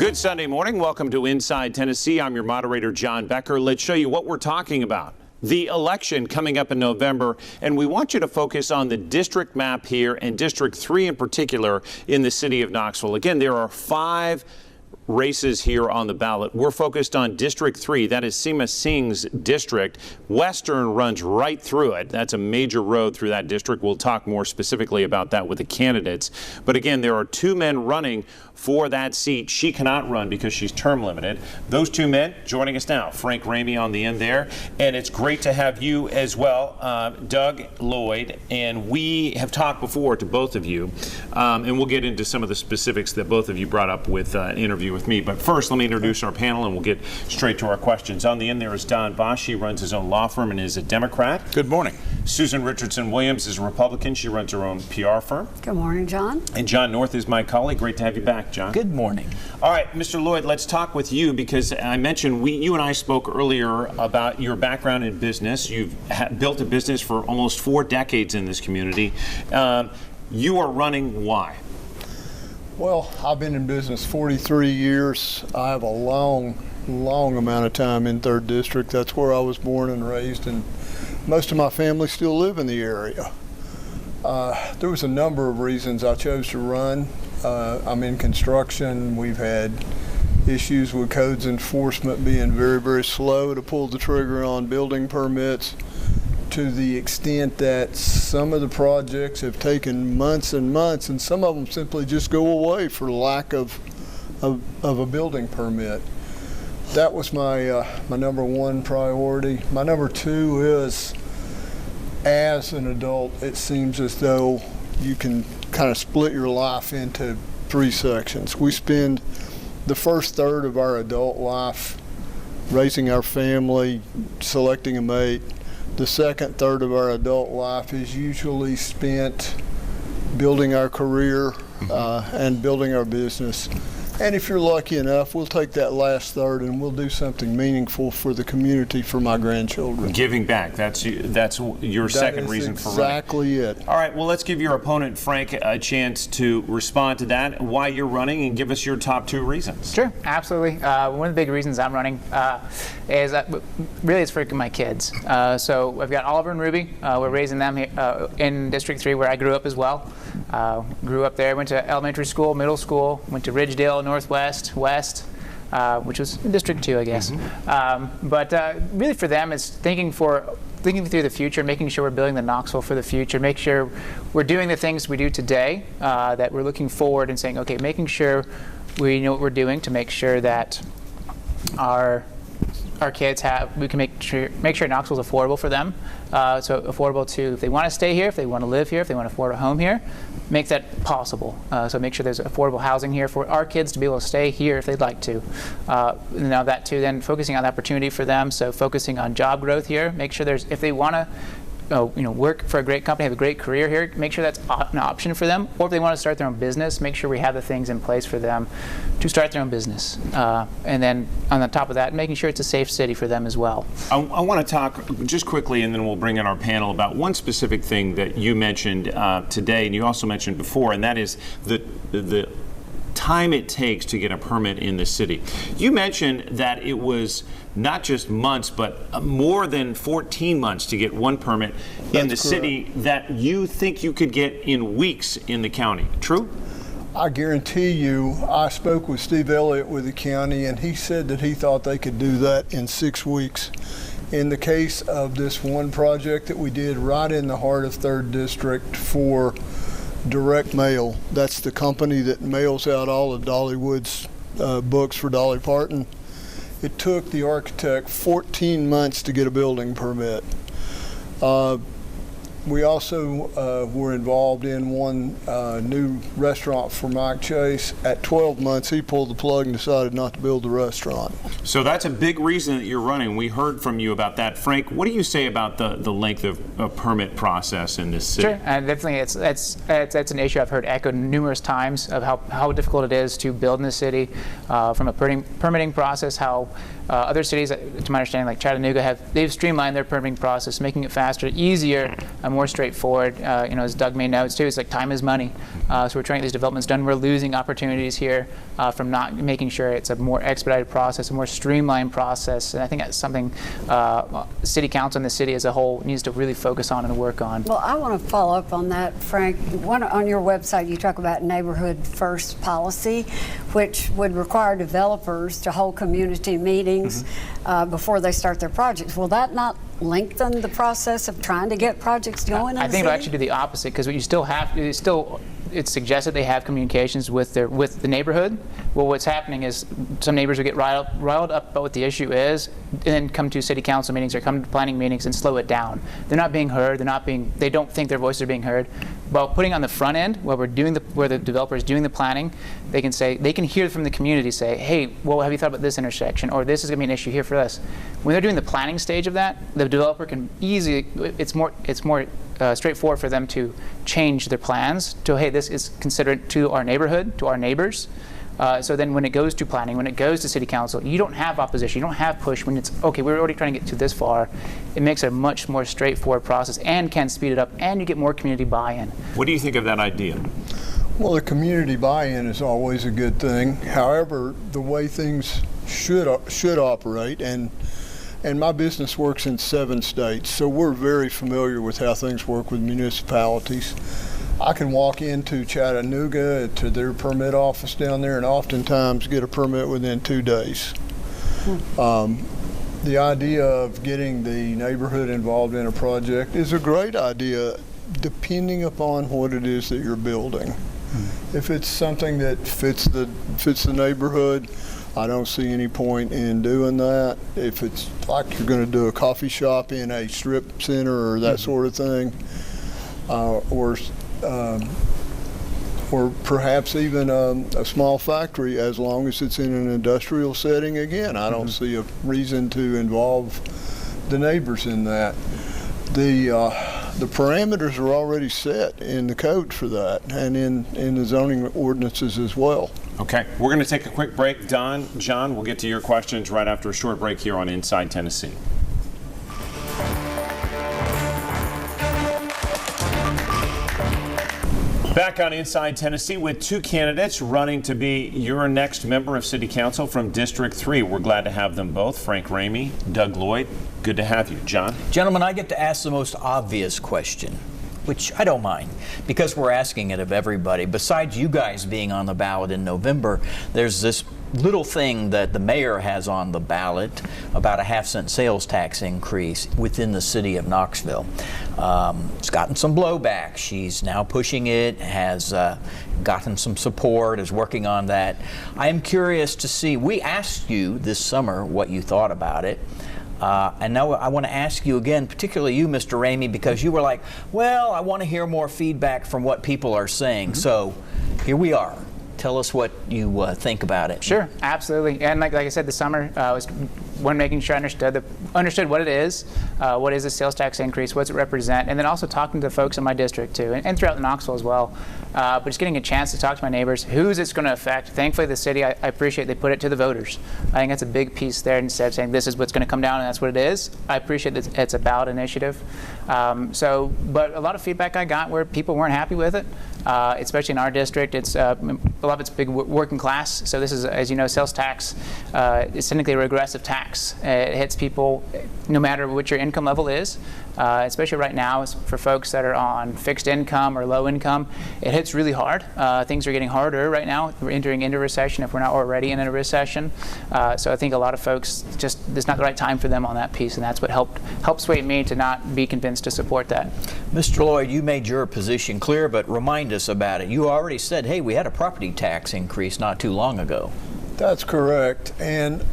Good Sunday morning. Welcome to Inside Tennessee. I'm your moderator, John Becker. Let's show you what we're talking about. The election coming up in November, and we want you to focus on the district map here and District 3 in particular in the city of Knoxville. Again, there are 5 races here on the ballot. We're focused on District 3. That is Seema Singh's district. Western runs right through it. That's a major road through that district. We'll talk more specifically about that with the candidates. But again, there are 2 men running for that seat. She cannot run because she's term limited. Those 2 men joining us now. Frank Ramey on the end there. And it's great to have you as well, Doug, Lloyd. And we have talked before to both of you. And we'll get into some of the specifics that both of you brought up with an interview with me. But first, let me introduce our panel and we'll get straight to our questions. On the end there is Don Bosch. He runs his own law firm and is a Democrat. Good morning. Susan Richardson Williams is a Republican. She runs her own PR firm. Good morning, John. And John North is my colleague. Great to have you back, John. Good morning. All right, Mr. Lloyd, let's talk with you because I mentioned you and I spoke earlier about your background in business. You've built a business for almost 4 decades in this community. You are running why? Well, I've been in business 43 years. I have a long amount of time in 3rd District. That's where I was born and raised, and most of my family still live in the area. There was a number of reasons I chose to run. I'm in construction. We've had issues with codes enforcement being very, very slow to pull the trigger on building permits, to the extent that some of the projects have taken months and months, and some of them simply just go away for lack of a building permit. That was my number 1 priority. My number 2 is, as an adult, it seems as though you can kind of split your life into 3 sections. We spend the first third of our adult life raising our family, selecting a mate. The second third of our adult life is usually spent building our career and building our business. And if you're lucky enough, we'll take that last third and we'll do something meaningful for the community, for my grandchildren. Giving back. That's your second reason for running. Exactly it. All right, well, let's give your opponent, Frank, a chance to respond to that, why you're running, and give us your top 2 reasons. Sure, absolutely. One of the big reasons I'm running is really it's for my kids. So I've got Oliver and Ruby. We're raising them in District 3 where I grew up as well. Grew up there, went to elementary school, middle school, went to Ridgedale, Northwest, West, which was District 2, I guess. Mm-hmm. But really for them, it's thinking through the future, making sure we're building the Knoxville for the future, make sure we're doing the things we do today, that we're looking forward and saying, okay, making sure we know what we're doing to make sure that our kids we can make sure Knoxville's affordable for them. So affordable to, if they want to stay here, if they want to live here, if they want to afford a home here, make that possible. So make sure there's affordable housing here for our kids to be able to stay here if they'd like to. Now that too, then focusing on the opportunity for them. So focusing on job growth here, make sure if they want to work for a great company, have a great career here, make sure that's an option for them. Or if they want to start their own business, make sure we have the things in place for them to start their own business. And then on the top of that, making sure it's a safe city for them as well. I want to talk just quickly, and then we'll bring in our panel, about one specific thing that you mentioned today, and you also mentioned before, and that is the time it takes to get a permit in the city. You mentioned that it was not just months, but more than 14 months to get one permit in the city that you think you could get in weeks in the county. True? I guarantee you, I spoke with Steve Elliott with the county, and he said that he thought they could do that in 6 weeks. In the case of this one project that we did right in the heart of 3rd District for Direct Mail, that's the company that mails out all of Dollywood's books for Dolly Parton. It took the architect 14 months to get a building permit. We also were involved in one new restaurant for Mike Chase. At 12 months, he pulled the plug and decided not to build the restaurant. So that's a big reason that you're running. We heard from you about that. Frank, what do you say about the length of a permit process in this city? Sure, and definitely it's an issue I've heard echoed numerous times of how difficult it is to build in the city, from a permitting process, how other cities, to my understanding, like Chattanooga, they've streamlined their permitting process, making it faster, easier, more straightforward. As Doug may know, too, it's like time is money. So we're trying to get these developments done. We're losing opportunities here from not making sure it's a more expedited process, a more streamlined process. And I think that's something City Council and the city as a whole needs to really focus on and work on. Well, I want to follow up on that, Frank. On your website, you talk about neighborhood first policy, which would require developers to hold community meetings before they start their projects. Will that not lengthen the process of trying to get projects going? I think it'll actually do the opposite, because what you still have to it's suggested they have communications with the neighborhood. Well, what's happening is some neighbors will get riled up about what the issue is, and then come to city council meetings or come to planning meetings and slow it down. They're not being heard. They don't think their voices are being heard. But putting on the front end, where the developer is doing the planning, they can hear from the community say, hey, well, have you thought about this intersection, or this is going to be an issue here for us. When they're doing the planning stage of that, the developer can easily. It's more straightforward for them to change their plans to, hey, this is considered to our neighborhood, to our neighbors. So then when it goes to planning, when it goes to city council, you don't have opposition, you don't have push when it's, okay, we're already trying to get to this far. It makes it a much more straightforward process and can speed it up, and you get more community buy-in. What do you think of that idea? Well, the community buy-in is always a good thing. However, the way things should operate, and my business works in 7 states, so we're very familiar with how things work with municipalities. I can walk into Chattanooga to their permit office down there and oftentimes get a permit within 2 days. The idea of getting the neighborhood involved in a project is a great idea, depending upon what it is that you're building. If it's something that fits the neighborhood, I don't see any point in doing that. If it's like you're going to do a coffee shop in a strip center or that sort of thing, or perhaps even a small factory, as long as it's in an industrial setting, again, I don't see a reason to involve the neighbors in that. The parameters are already set in the code for that, and in the zoning ordinances as well. Okay, we're going to take a quick break. John, we'll get to your questions right after a short break here on Inside Tennessee. Back on Inside Tennessee with 2 candidates running to be your next member of City Council from District 3. We're glad to have them both, Frank Ramey, Doug Lloyd. Good to have you. John? Gentlemen, I get to ask the most obvious question, which I don't mind, because we're asking it of everybody. Besides you guys being on the ballot in November, there's this little thing that the mayor has on the ballot about a 1/2-cent sales tax increase within the city of Knoxville. It's gotten some blowback. She's now pushing it, has gotten some support, is working on that. I am curious to see, we asked you this summer what you thought about it. And now I want to ask you again, particularly you, Mr. Ramey, because you were like, well, I want to hear more feedback from what people are saying. So here we are. Tell us what you think about it. Sure, absolutely. And like I said, this summer was one, making sure I understood what it is, what is the sales tax increase, what does it represent, and then also talking to the folks in my district too, and throughout Knoxville as well. But just getting a chance to talk to my neighbors, who's it's going to affect. Thankfully, the city, I appreciate they put it to the voters. I think that's a big piece there, instead of saying this is what's going to come down and that's what it is. I appreciate that it's a ballot initiative. But a lot of feedback I got where people weren't happy with it, especially in our district. It's a lot of it's big working class. So this is, as you know, sales tax is technically a regressive tax. It hits people no matter what your income level is, especially right now for folks that are on fixed income or low income. It hits really hard. Things are getting harder right now. We're entering into recession if we're not already in a recession. So I think a lot of folks just, it's not the right time for them on that piece, and that's what helped sway me to not be convinced to support that. Mr. Lloyd, you made your position clear, but remind us about it. You already said, hey, we had a property tax increase not too long ago. That's correct. And,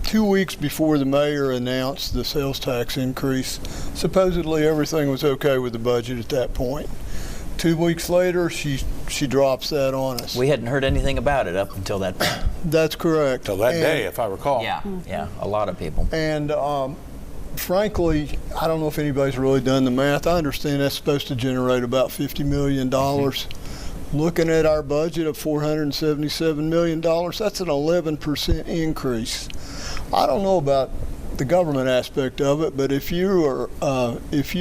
2 weeks before the mayor announced the sales tax increase, supposedly everything was okay with the budget at that point. 2 weeks later, she drops that on us. We hadn't heard anything about it up until that point. That's correct. Till that day, if I recall. Yeah, a lot of people. And frankly, I don't know if anybody's really done the math. I understand that's supposed to generate about $50 million. Looking at our budget of $477 million, that's an 11% increase. I don't know about the government aspect of it, but if you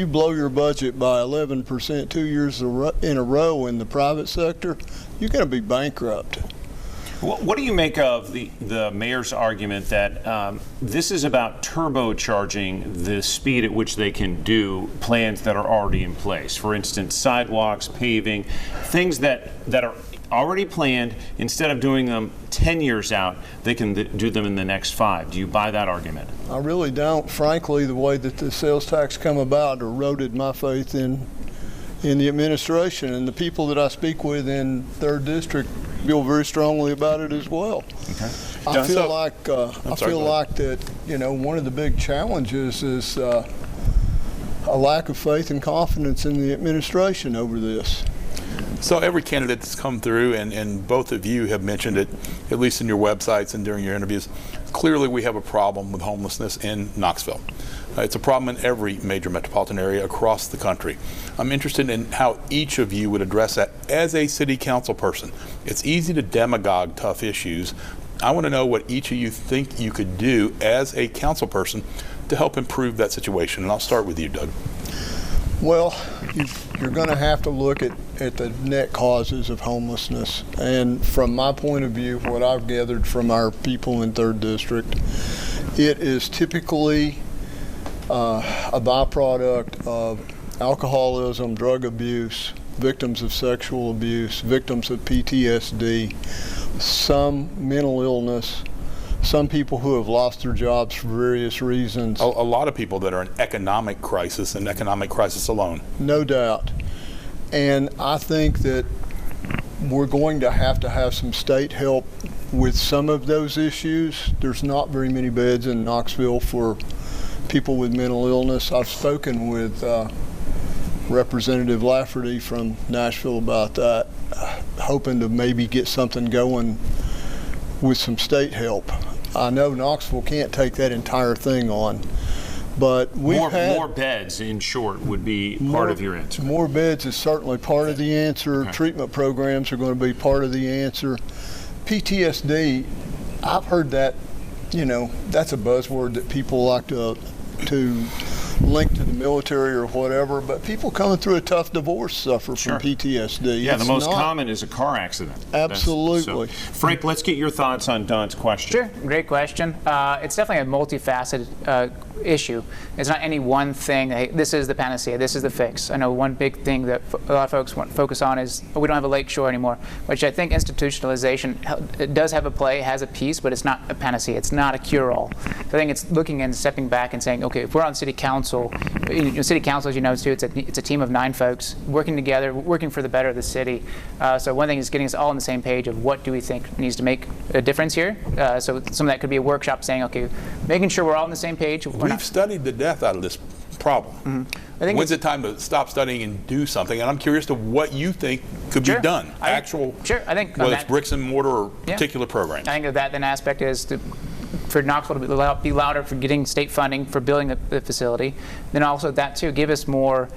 blow your budget by 11% 2 years in a row in the private sector, you're going to be bankrupt. What do you make of the mayor's argument that this is about turbocharging the speed at which they can do plans that are already in place? For instance, sidewalks, paving, things that are already planned. Instead of doing them 10 years out, they can do them in the next 5. Do you buy that argument? I really don't. Frankly, the way that the sales tax come about eroded my faith in the administration, and the people that I speak with in 3rd District feel very strongly about it as well. Okay. I feel like that, you know, one of the big challenges is a lack of faith and confidence in the administration over this. So every candidate that's come through, and both of you have mentioned it, at least in your websites and during your interviews, clearly we have a problem with homelessness in Knoxville. It's a problem in every major metropolitan area across the country. I'm interested in how each of you would address that as a city council person. It's easy to demagogue tough issues. I want to know what each of you think you could do as a council person to help improve that situation. And I'll start with you, Doug. Well, you're going to have to look at the net causes of homelessness. And from my point of view, what I've gathered from our people in 3rd District, it is typically a byproduct of alcoholism, drug abuse, victims of sexual abuse, victims of PTSD, some mental illness, some people who have lost their jobs for various reasons. A lot of people that are in economic crisis and economic crisis alone. No doubt. And I think that we're going to have some state help with some of those issues. There's not very many beds in Knoxville for people with mental illness. I've spoken with Representative Lafferty from Nashville about that, hoping to maybe get something going with some state help. I know Knoxville can't take that entire thing on, but more beds, in short, would be part of your answer. More beds is certainly part of the answer. Okay. Treatment programs are going to be part of the answer. PTSD, I've heard that, you know, that's a buzzword that people like to link to the military or whatever, but people coming through a tough divorce suffer from PTSD. Yeah, the most common is a car accident. Absolutely. Frank, let's get your thoughts on Don's question. Sure, great question. It's definitely a multifaceted issue. It's not any one thing, hey, this is the panacea, this is the fix. I know one big thing that a lot of folks want to focus on is we don't have a lake shore anymore, which I think institutionalization it does have a play, has a piece, but it's not a panacea, it's not a cure-all. So I think it's looking and stepping back and saying, okay, if we're on city council, city council, as you know, too, it's a team of 9 folks working together, working for the better of the city. So one thing is getting us all on the same page of what do we think needs to make a difference here. So some of that could be a workshop saying, okay, making sure we're all on the same page. We've studied the death out of this problem. Mm-hmm. I think when's it time to stop studying and do something? And I'm curious to what you think could be done. I think whether it's bricks and mortar or particular programs. I think of that then aspect is for Knoxville to be louder for getting state funding for building the facility. Then also that too, give us more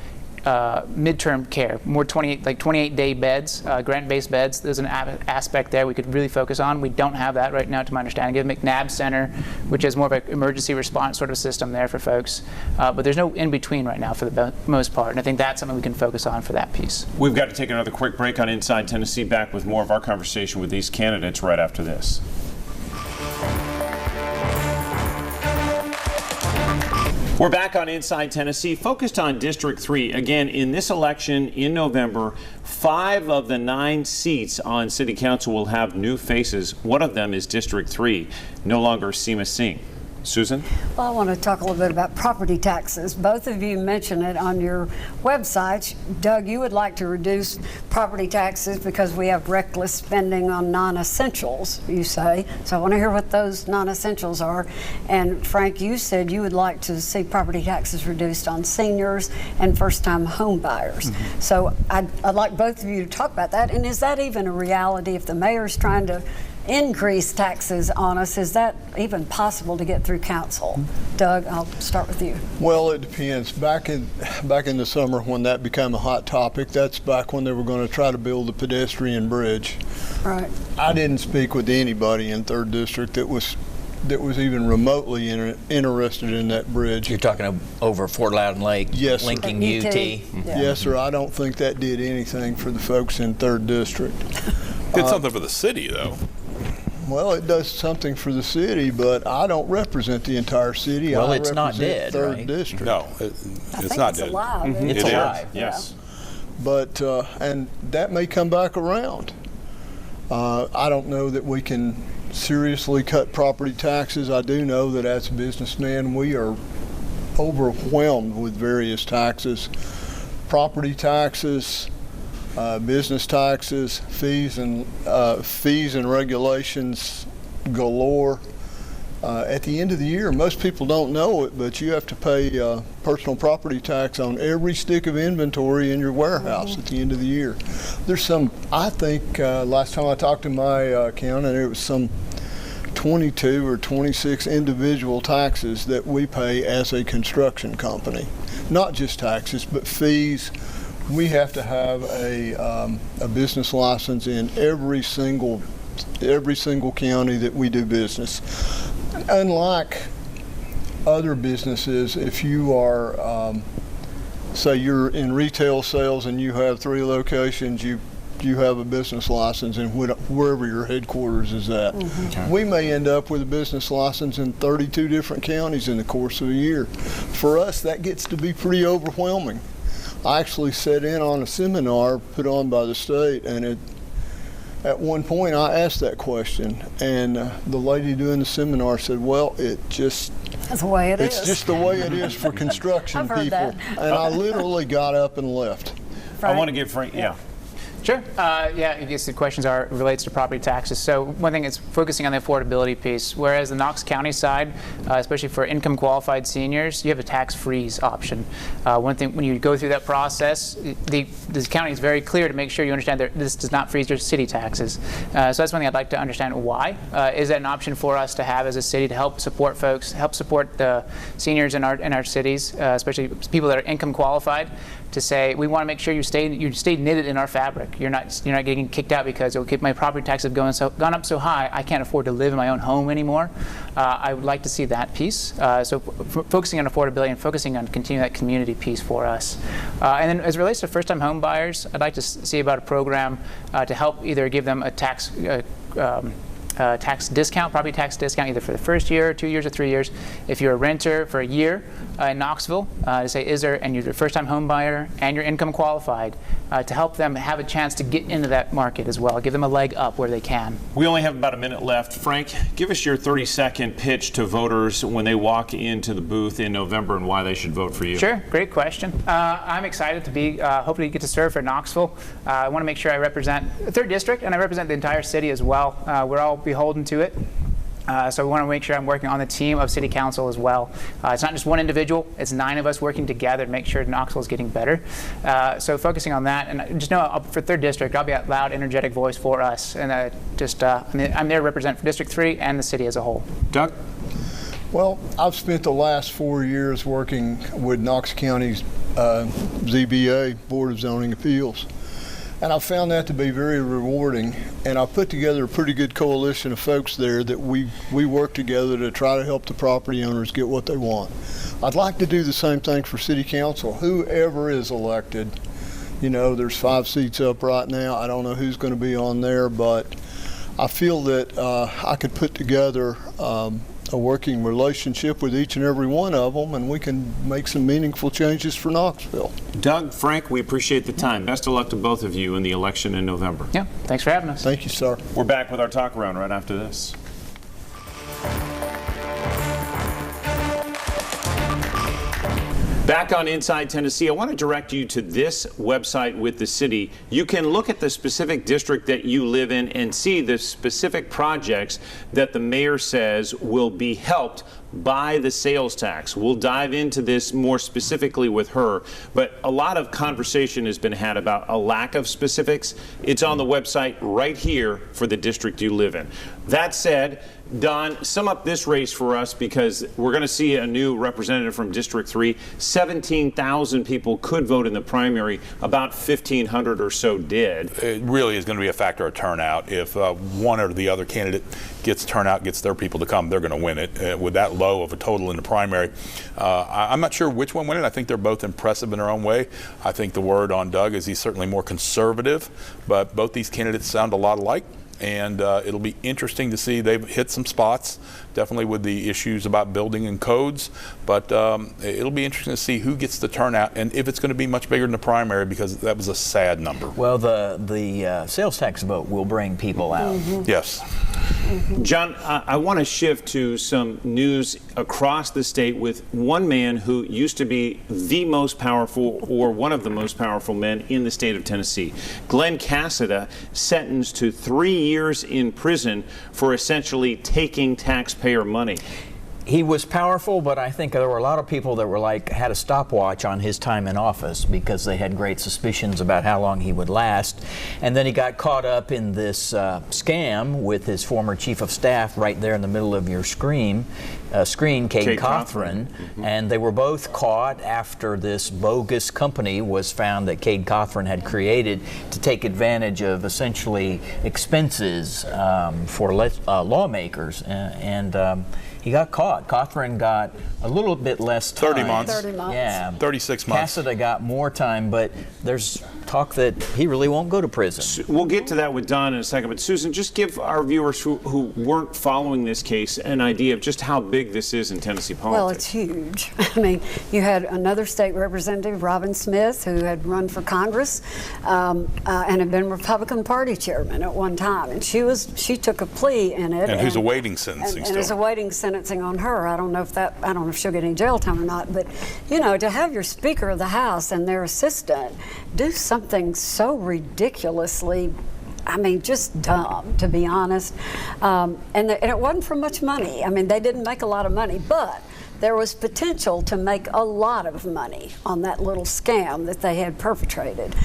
midterm care, more 28-day beds, grant-based beds. There's an aspect there we could really focus on. We don't have that right now, to my understanding. Give McNabb Center, which is more of an emergency response sort of system there for folks. But there's no in-between right now for the most part, and I think that's something we can focus on for that piece. We've got to take another quick break on Inside Tennessee. Back with more of our conversation with these candidates right after this. We're back on Inside Tennessee, focused on District 3. Again, in this election in November, 5 of the 9 seats on City Council will have new faces. One of them is District 3, no longer Seema Singh. Susan? Well, I want to talk a little bit about property taxes. Both of you mentioned it on your websites. Doug, you would like to reduce property taxes because we have reckless spending on non-essentials, you say. So I want to hear what those non-essentials are. And Frank, you said you would like to see property taxes reduced on seniors and first-time home buyers. Mm-hmm. So I'd like both of you to talk about that. And is that even a reality if the mayor's trying to increase taxes on us? Is that even possible to get through council? Doug, I'll start with you. Well, it depends. Back in the summer when that became a hot topic, that's back when they were going to try to build the pedestrian bridge. Right. I didn't speak with anybody in 3rd District that was that was even remotely interested in that bridge. You're talking over Fort Loudon Lake, Yes, sir. linking UT. UT. Yeah. Yes, sir. I don't think that did anything for the folks in 3rd District. Did something for the city, though. Well, it does something for the city, but I don't represent the entire city. Well, I it's not represent dead, 3rd right? District. No, I it's think not it's dead. alive. isn't It's it? It is. alive. Yes. But, and that may come back around. I don't know that we can seriously cut property taxes. I do know that as a businessman, we are overwhelmed with various taxes. Property taxes, business taxes, fees and regulations galore. At the end of the year, most people don't know it, but you have to pay personal property tax on every stick of inventory in your warehouse at the end of the year. There's some, I think, last time I talked to my accountant, there was some 22 or 26 individual taxes that we pay as a construction company. Not just taxes, but fees. We have to have a business license in every single county that we do business. Unlike other businesses, if you are, say you're in retail sales and you have 3 locations, you have a business license in wherever your headquarters is at. Okay. We may end up with a business license in 32 different counties in the course of a year. For us, that gets to be pretty overwhelming. I actually sat in on a seminar put on by the state, and at one point I asked that question, and the lady doing the seminar said, well, That's the way it is. it's just the way it is for construction I've heard people. that. And I literally got up and left. I want to give Frank, yeah. Sure. Yeah, I guess the questions relates to property taxes. So one thing is focusing on the affordability piece. Whereas the Knox County side, especially for income qualified seniors, you have a tax freeze option. One thing, when you go through that process, the county is very clear to make sure you understand that this does not freeze your city taxes. So that's one thing I'd like to understand why. Is that an option for us to have as a city to help support folks, help support the seniors in our cities, especially people that are income qualified, to say we want to make sure you stay knitted in our fabric. You're not getting kicked out because, okay, my property taxes have gone up so high I can't afford to live in my own home anymore. I would like to see that piece. So focusing on affordability and focusing on continuing that community piece for us. And then as it relates to first-time home buyers, I'd like to see about a program to help either give them a tax discount, property tax discount, either for the first year, 2 years, or 3 years. If you're a renter for a year in Knoxville, to say, and you're a first-time home buyer and you're income qualified, to help them have a chance to get into that market as well, give them a leg up where they can. We only have about a minute left. Frank, give us your 30-second pitch to voters when they walk into the booth in November and why they should vote for you. Sure, great question. I'm excited to be, hopefully get to serve for Knoxville. I want to make sure I represent the 3rd District and I represent the entire city as well. We're all beholden to it. So we want to make sure I'm working on the team of City Council as well. It's not just one individual, it's 9 of us working together to make sure Knoxville is getting better. So focusing on that, and just know for 3rd District, I'll be a loud, energetic voice for us. And I'm there to represent for District 3 and the city as a whole. Doug? Well, I've spent the last 4 years working with Knox County's ZBA, Board of Zoning Appeals. And I found that to be very rewarding. And I put together a pretty good coalition of folks there that we work together to try to help the property owners get what they want. I'd like to do the same thing for City Council. Whoever is elected, there's 5 seats up right now. I don't know who's going to be on there, but I feel that I could put together a working relationship with each and every one of them, and we can make some meaningful changes for Knoxville. Doug, Frank, we appreciate the time. Best of luck to both of you in the election in November. Yeah, thanks for having us. Thank you, sir. We're back with our talk around right after this. Back on Inside Tennessee, I want to direct you to this website with the city. You can look at the specific district that you live in and see the specific projects that the mayor says will be helped by the sales tax. We'll dive into this more specifically with her, but a lot of conversation has been had about a lack of specifics. It's on the website right here for the district you live in. That said, Don, sum up this race for us, because we're going to see a new representative from District 3. 17,000 people could vote in the primary. About 1,500 or so did. It really is going to be a factor of turnout. If one or the other candidate gets turnout, gets their people to come, they're going to win it. With that low of a total in the primary, I'm not sure which one won it. I think they're both impressive in their own way. I think the word on Doug is he's certainly more conservative, but both these candidates sound a lot alike. And it'll be interesting to see. They've hit some spots, definitely with the issues about building and codes, but it'll be interesting to see who gets the turnout and if it's going to be much bigger than the primary, because that was a sad number. Well, the sales tax vote will bring people out. Mm-hmm. Yes. Mm-hmm. John, I want to shift to some news across the state with one man who used to be the most powerful, or one of the most powerful men in the state of Tennessee. Glenn Cassida, sentenced to 3 years in prison for essentially taking taxpayer money. He was powerful, but I think there were a lot of people that were had a stopwatch on his time in office because they had great suspicions about how long he would last. And then he got caught up in this scam with his former chief of staff right there in the middle of your screen, Cade Cothran. Mm-hmm. And they were both caught after this bogus company was found that Cade Cothran had created to take advantage of essentially expenses for lawmakers. He got caught. Cothran got a little bit less time. 30 months. 30 months. Yeah. 36 months. Cassida got more time, but there's talk that he really won't go to prison. We'll get to that with Don in a second, but Susan, just give our viewers who weren't following this case an idea of just how big this is in Tennessee politics. Well, it's huge. I mean, you had another state representative, Robin Smith, who had run for Congress and had been Republican Party chairman at one time, and she took a plea in it. And who's awaiting sentencing and is awaiting sentencing on her. I don't know if she'll get any jail time or not, but to have your Speaker of the House and their assistant do something so ridiculously, just dumb, to be honest. And it wasn't for much money. I mean, they didn't make a lot of money, but there was potential to make a lot of money on that little scam that they had perpetrated.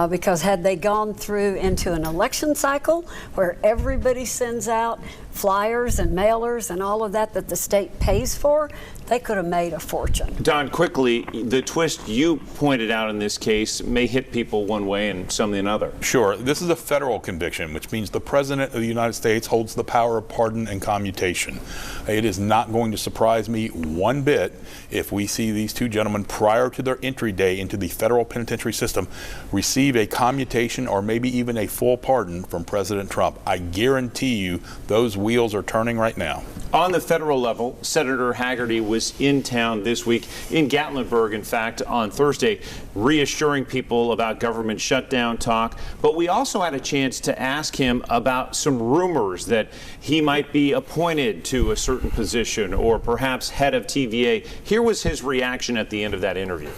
Because had they gone through into an election cycle where everybody sends out flyers and mailers and all of that the state pays for, they could have made a fortune. Don, quickly, the twist you pointed out in this case may hit people one way and some another. Sure. This is a federal conviction, which means the President of the United States holds the power of pardon and commutation. It is not going to surprise me one bit if we see these two gentlemen, prior to their entry day into the federal penitentiary system, receive a commutation or maybe even a full pardon from President Trump. I guarantee you those wheels are turning right now. On the federal level, Senator Hagerty was in town this week, in Gatlinburg, in fact, on Thursday, reassuring people about government shutdown talk. But we also had a chance to ask him about some rumors that he might be appointed to a certain position or perhaps head of TVA. Here was his reaction at the end of that interview.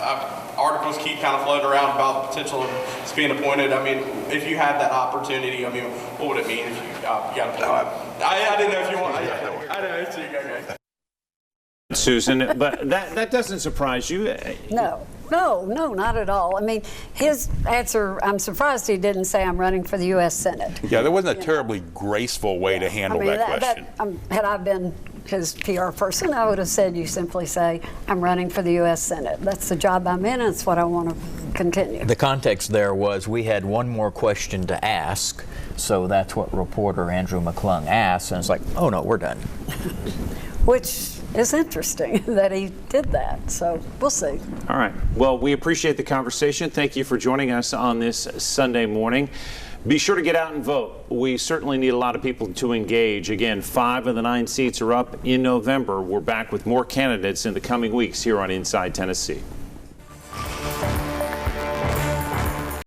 Articles keep kind of floating around about the potential of being appointed. I mean, if you had that opportunity, what would it mean if you got appointed? I didn't know if you want. I know it's okay. Susan, but that doesn't surprise you. No, not at all. I mean, his answer, I'm surprised he didn't say I'm running for the U.S. Senate. Yeah, there wasn't a terribly graceful way to handle that question. Had I been his PR person, I would have said, you simply say, I'm running for the U.S. Senate. That's the job I'm in, and it's what I want to continue. The context there was we had one more question to ask, so that's what reporter Andrew McClung asked, and it's like, oh no, we're done. Which is interesting that he did that, so we'll see. All right. Well, we appreciate the conversation. Thank you for joining us on this Sunday morning. Be sure to get out and vote. We certainly need a lot of people to engage. Again, 5 of the 9 seats are up in November. We're back with more candidates in the coming weeks here on Inside Tennessee.